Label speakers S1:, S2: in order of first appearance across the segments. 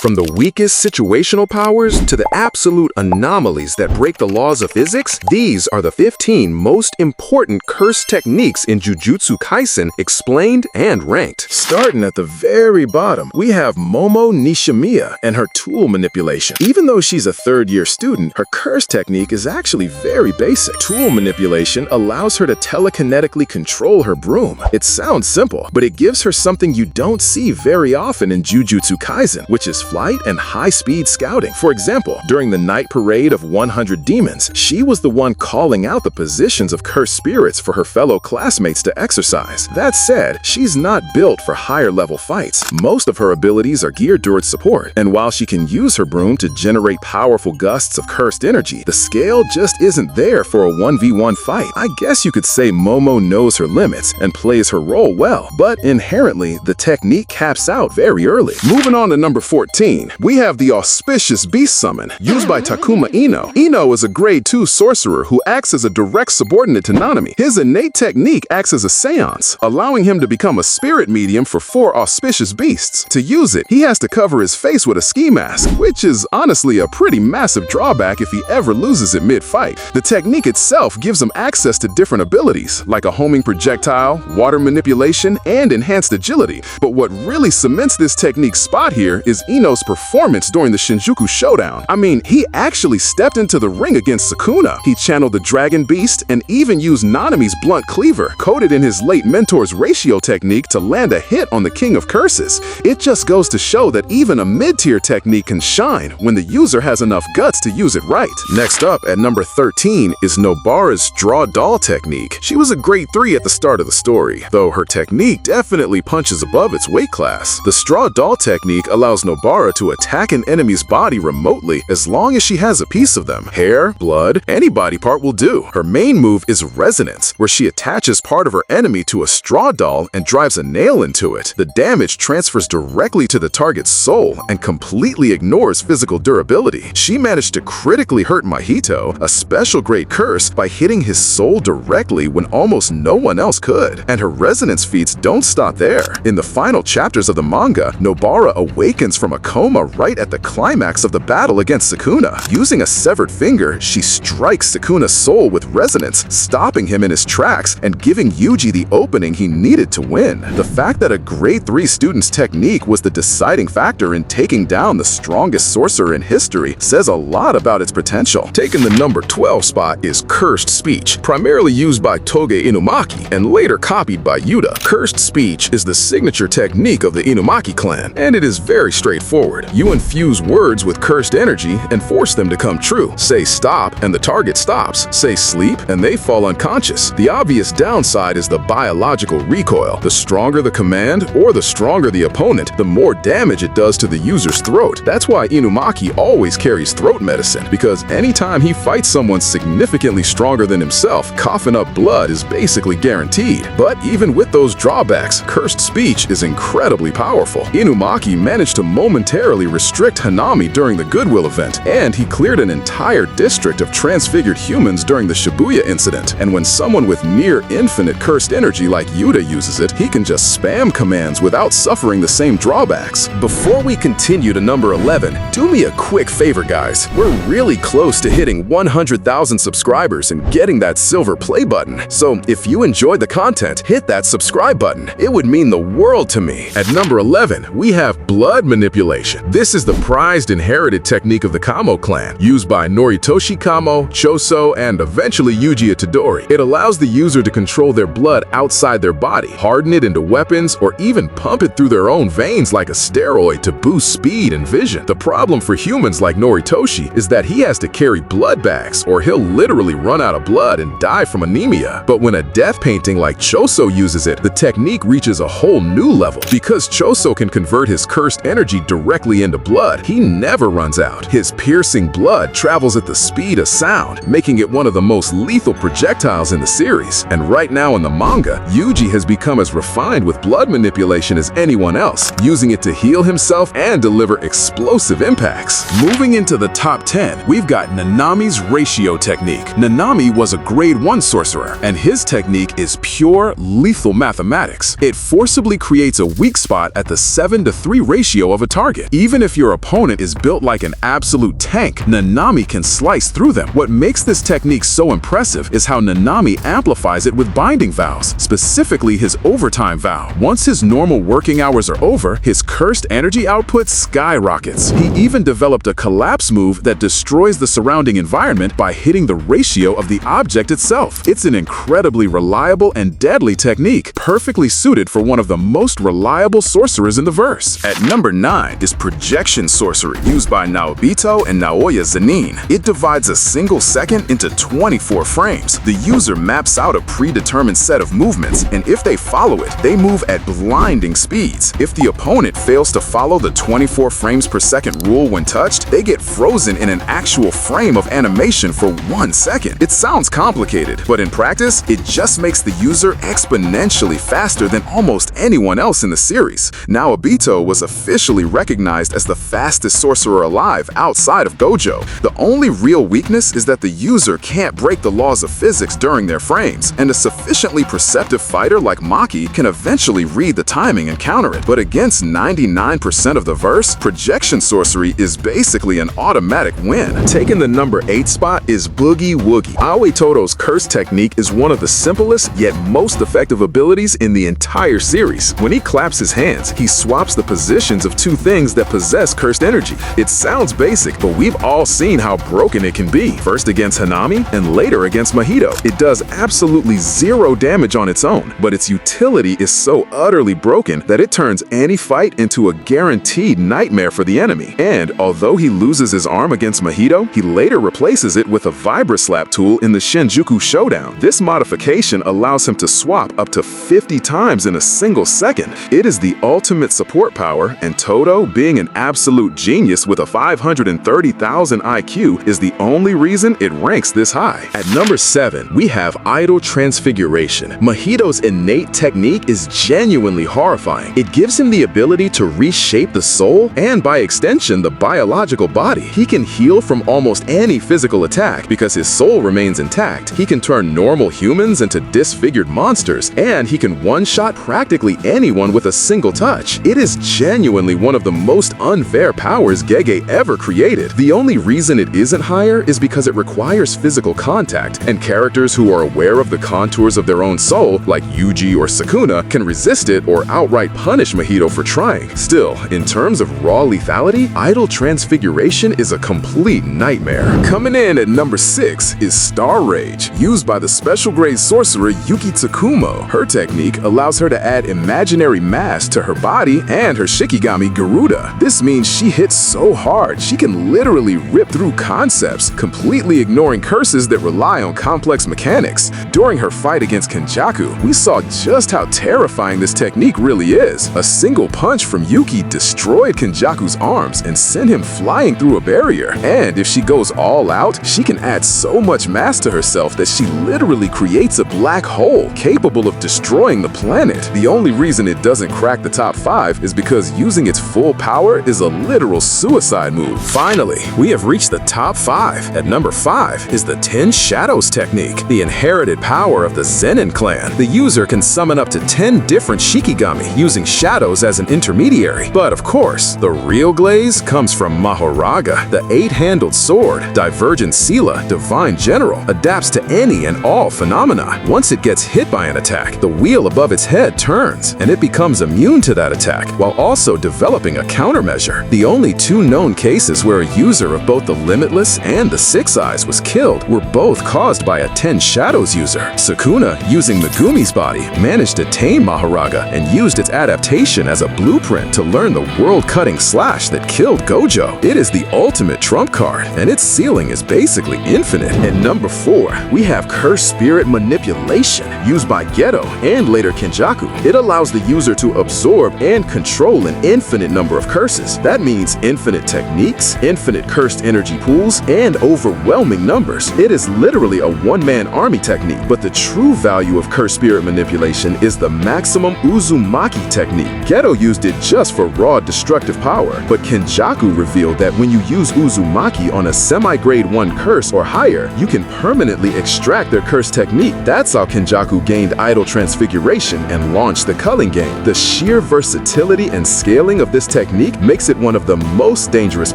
S1: From the weakest situational powers to the absolute anomalies that break the laws of physics, these are the 15 most important curse techniques in Jujutsu Kaisen, explained and ranked.
S2: Starting at the very bottom, we have Momo Nishimiya and her tool manipulation. Even though she's a third-year student, her curse technique is actually very basic. Tool manipulation allows her to telekinetically control her broom. It sounds simple, but it gives her something you don't see very often in Jujutsu Kaisen, which is flight and high-speed scouting. For example, during the night parade of 100 demons, she was the one calling out the positions of cursed spirits for her fellow classmates to exercise. That said, she's not built for higher-level fights. Most of her abilities are geared towards support, and while she can use her broom to generate powerful gusts of cursed energy, the scale just isn't there for a 1v1 fight. I guess you could say Momo knows her limits and plays her role well, but inherently, the technique caps out very early.
S3: Moving on to number 14, we have the Auspicious Beast Summon, used by Takuma Ino. Ino is a grade 2 sorcerer who acts as a direct subordinate to Nanami. His innate technique acts as a seance, allowing him to become a spirit medium for 4 auspicious beasts. To use it, he has to cover his face with a ski mask, which is honestly a pretty massive drawback if he ever loses it mid-fight. The technique itself gives him access to different abilities, like a homing projectile, water manipulation, and enhanced agility. But what really cements this technique's spot here is Ino's performance during the Shinjuku Showdown. I mean, he actually stepped into the ring against Sukuna. He channeled the Dragon Beast and even used Nanami's blunt cleaver, coded in his late mentor's ratio technique, to land a hit on the King of Curses. It just goes to show that even a mid-tier technique can shine when the user has enough guts to use it right.
S1: Next up, at number 13, is Nobara's Draw Doll technique. She was a grade 3 at the start of the story, though her technique definitely punches above its weight class. The Straw Doll technique allows Nobara to attack an enemy's body remotely as long as she has a piece of them. Hair, blood, any body part will do. Her main move is Resonance, where she attaches part of her enemy to a straw doll and drives a nail into it. The damage transfers directly to the target's soul and completely ignores physical durability. She managed to critically hurt Mahito, a special grade curse, by hitting his soul directly when almost no one else could. And her resonance feats don't stop there. In the final chapters of the manga, Nobara awakens from a coma right at the climax of the battle against Sukuna. Using a severed finger, she strikes Sukuna's soul with resonance, stopping him in his tracks and giving Yuji the opening he needed to win. The fact that a grade 3 student's technique was the deciding factor in taking down the strongest sorcerer in history says a lot about its potential.
S3: Taking the number 12 spot is Cursed Speech, primarily used by Toge Inumaki and later copied by Yuta. Cursed Speech is the signature technique of the Inumaki clan, and it is very straightforward. You infuse words with cursed energy and force them to come true. Say stop and the target stops. Say sleep and they fall unconscious. The obvious downside is the biological recoil. The stronger the command or the stronger the opponent, the more damage it does to the user's throat. That's why Inumaki always carries throat medicine, because anytime he fights someone significantly stronger than himself, coughing up blood is basically guaranteed. But even with those drawbacks, Cursed Speech is incredibly powerful. Inumaki managed to momentarily restrict Nanami during the Goodwill event, and he cleared an entire district of transfigured humans during the Shibuya incident. And when someone with near infinite cursed energy like Yuta uses it, he can just spam commands without suffering the same drawbacks.
S1: Before we continue to number 11, do me a quick favor, guys. We're really close to hitting 100,000 subscribers and getting that silver play button. So if you enjoyed the content, hit that subscribe button. It would mean the world to me.
S3: At number 11, we have Blood Manipulation. This is the prized inherited technique of the Kamo clan, used by Noritoshi Kamo, Choso, and eventually Yuji Itadori. It allows the user to control their blood outside their body, harden it into weapons, or even pump it through their own veins like a steroid to boost speed and vision. The problem for humans like Noritoshi is that he has to carry blood bags, or he'll literally run out of blood and die from anemia. But when a death painting like Choso uses it, the technique reaches a whole new level. Because Choso can convert his cursed energy directly into blood, he never runs out. His piercing blood travels at the speed of sound, making it one of the most lethal projectiles in the series. And right now in the manga, Yuji has become as refined with blood manipulation as anyone else, using it to heal himself and deliver explosive impacts. Moving into the top 10, we've got Nanami's ratio technique. Nanami was a grade 1 sorcerer, and his technique is pure lethal mathematics. It forcibly creates a weak spot at the 7-to-3 ratio of a target.
S1: target. Even if your opponent is built like an absolute tank, Nanami can slice through them. What makes this technique so impressive is how Nanami amplifies it with binding vows, specifically his overtime vow. Once his normal working hours are over, his cursed energy output skyrockets. He even developed a collapse move that destroys the surrounding environment by hitting the ratio of the object itself. It's an incredibly reliable and deadly technique, perfectly suited for one of the most reliable sorcerers in the verse. At number 9 is Projection Sorcery, used by Naobito and Naoya Zenin. It divides a single second into 24 frames. The user maps out a predetermined set of movements, and if they follow it, they move at blinding speeds. If the opponent fails to follow the 24 frames per second rule when touched, they get frozen in an actual frame of animation for 1 second. It sounds complicated, but in practice, it just makes the user exponentially faster than almost anyone else in the series. Naobito was officially recognized as the fastest sorcerer alive outside of Gojo. The only real weakness is that the user can't break the laws of physics during their frames, and a sufficiently perceptive fighter like Maki can eventually read the timing and counter it. But against 99% of the verse, Projection Sorcery is basically an automatic win.
S2: Taking the number 8 spot is Boogie Woogie. Aoi Todo's curse technique is one of the simplest yet most effective abilities in the entire series. When he claps his hands, he swaps the positions of two things that possess cursed energy. It sounds basic, but we've all seen how broken it can be, first against Hanami and later against Mahito. It does absolutely zero damage on its own, but its utility is so utterly broken that it turns any fight into a guaranteed nightmare for the enemy. And although he loses his arm against Mahito, he later replaces it with a Vibra-Slap tool in the Shinjuku Showdown. This modification allows him to swap up to 50 times in a single second. It is the ultimate support power, and Todo, being an absolute genius with a 530,000 IQ, is the only reason it ranks this high. At number 7, we have Idle Transfiguration. Mahito's innate technique is genuinely horrifying. It gives him the ability to reshape the soul and, by extension, the biological body. He can heal from almost any physical attack because his soul remains intact. He can turn normal humans into disfigured monsters, and he can one-shot practically anyone with a single touch. It is genuinely one of the most unfair powers Gege ever created. The only reason it isn't higher is because it requires physical contact, and characters who are aware of the contours of their own soul, like Yuji or Sukuna, can resist it or outright punish Mahito for trying. Still, in terms of raw lethality, Idle Transfiguration is a complete nightmare. Coming in at number 6 is Star Rage, used by the special grade sorcerer Yuki Tsukumo. Her technique allows her to add imaginary mass to her body and her Shikigami Garuda. This means she hits so hard she can literally rip through concepts, completely ignoring curses that rely on complex mechanics. During her fight against Kenjaku, we saw just how terrifying this technique really is. A single punch from Yuki destroyed Kenjaku's arms and sent him flying through a barrier. And if she goes all out, she can add so much mass to herself that she literally creates a black hole capable of destroying the planet. The only reason it doesn't crack the top 5 is because using its full power is a literal suicide move. Finally, we have reached the top 5. At number 5 is the 10 Shadows technique, the inherited power of the Zenin clan. The user can summon up to 10 different Shikigami using shadows as an intermediary. But of course, the real glaze comes from Mahoraga, the 8-handled sword. Divergent Sila, Divine General, adapts to any and all phenomena. Once it gets hit by an attack, the wheel above its head turns, and it becomes immune to that attack, while also developing a countermeasure. The only 2 known cases where a user of both the Limitless and the Six Eyes was killed were both caused by a 10 Shadows user. Sukuna, using Megumi's body, managed to tame Mahoraga and used its adaptation as a blueprint to learn the world-cutting slash that killed Gojo. It is the ultimate trump card, and its ceiling is basically infinite. At number 4, we have Curse Spirit Manipulation, used by Geto and later Kenjaku. It allows the user to absorb and control an infinite number of curses. That means infinite techniques, infinite cursed energy pools, and overwhelming numbers. It is literally a one-man army technique, but the true value of Curse Spirit Manipulation is the maximum Uzumaki technique. Geto used it just for raw destructive power, but Kenjaku revealed that when you use Uzumaki on a semi-grade 1 curse or higher, you can permanently extract their curse technique. That's how Kenjaku gained Idle Transfiguration and launched the Culling Game. The sheer versatility and scaling of this technique technique makes it one of the most dangerous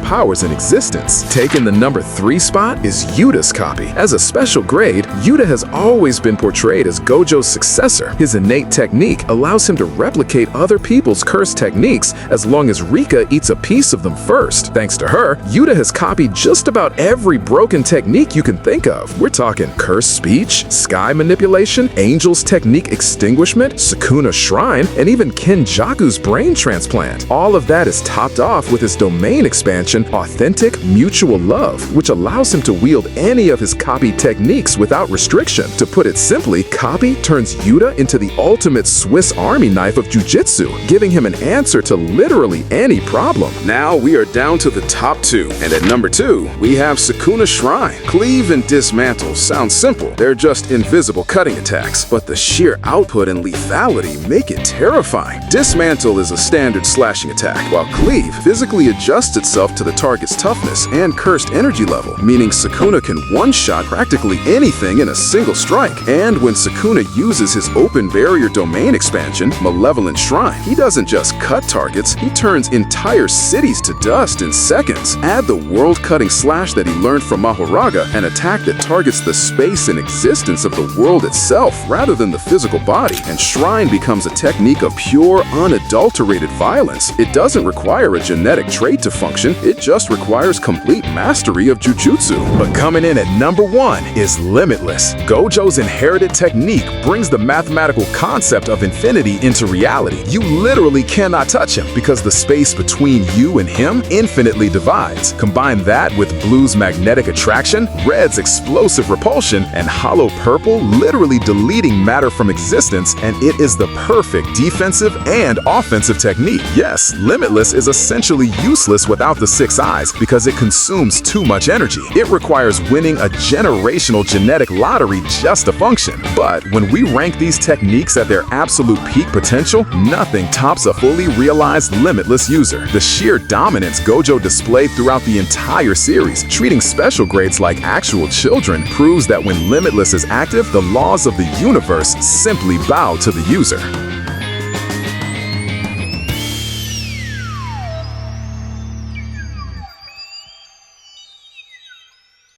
S2: powers in existence. Taking the number 3 spot is Yuta's copy. As a special grade, Yuta has always been portrayed as Gojo's successor. His innate technique allows him to replicate other people's curse techniques as long as Rika eats a piece of them first. Thanks to her, Yuta has copied just about every broken technique you can think of. We're talking curse speech, sky manipulation, angel's technique extinguishment, Sukuna Shrine, and even Kenjaku's brain transplant. All of that is topped off with his domain expansion, Authentic Mutual Love, which allows him to wield any of his copy techniques without restriction. To put it simply, copy turns Yuta into the ultimate Swiss Army knife of Jujutsu, giving him an answer to literally any problem.
S1: Now we are down to the top 2, and at number 2, we have Sukuna Shrine. Cleave and dismantle sound simple. They're just invisible cutting attacks, but the sheer output and lethality make it terrifying. Dismantle is a standard slashing attack, while Cleave physically adjusts itself to the target's toughness and cursed energy level, meaning Sukuna can one-shot practically anything in a single strike. And when Sukuna uses his open barrier domain expansion, Malevolent Shrine, he doesn't just cut targets, he turns entire cities to dust in seconds. Add the world-cutting slash that he learned from Mahoraga, an attack that targets the space and existence of the world itself rather than the physical body, and Shrine becomes a technique of pure, unadulterated violence. It doesn't require a genetic trait to function, it just requires complete mastery of Jujutsu.
S2: But coming in at number 1 is Limitless. Gojo's inherited technique brings the mathematical concept of infinity into reality. You literally cannot touch him because the space between you and him infinitely divides. Combine that with Blue's magnetic attraction, Red's explosive repulsion, and Hollow Purple literally deleting matter from existence, and it is the perfect defensive and offensive technique. Yes, Limitless is essentially useless without the 6 eyes because it consumes too much energy. It requires winning a generational genetic lottery just to function. But when we rank these techniques at their absolute peak potential, nothing tops a fully realized Limitless user. The sheer dominance Gojo displayed throughout the entire series, treating special grades like actual children, proves that when Limitless is active, the laws of the universe simply bow to the user.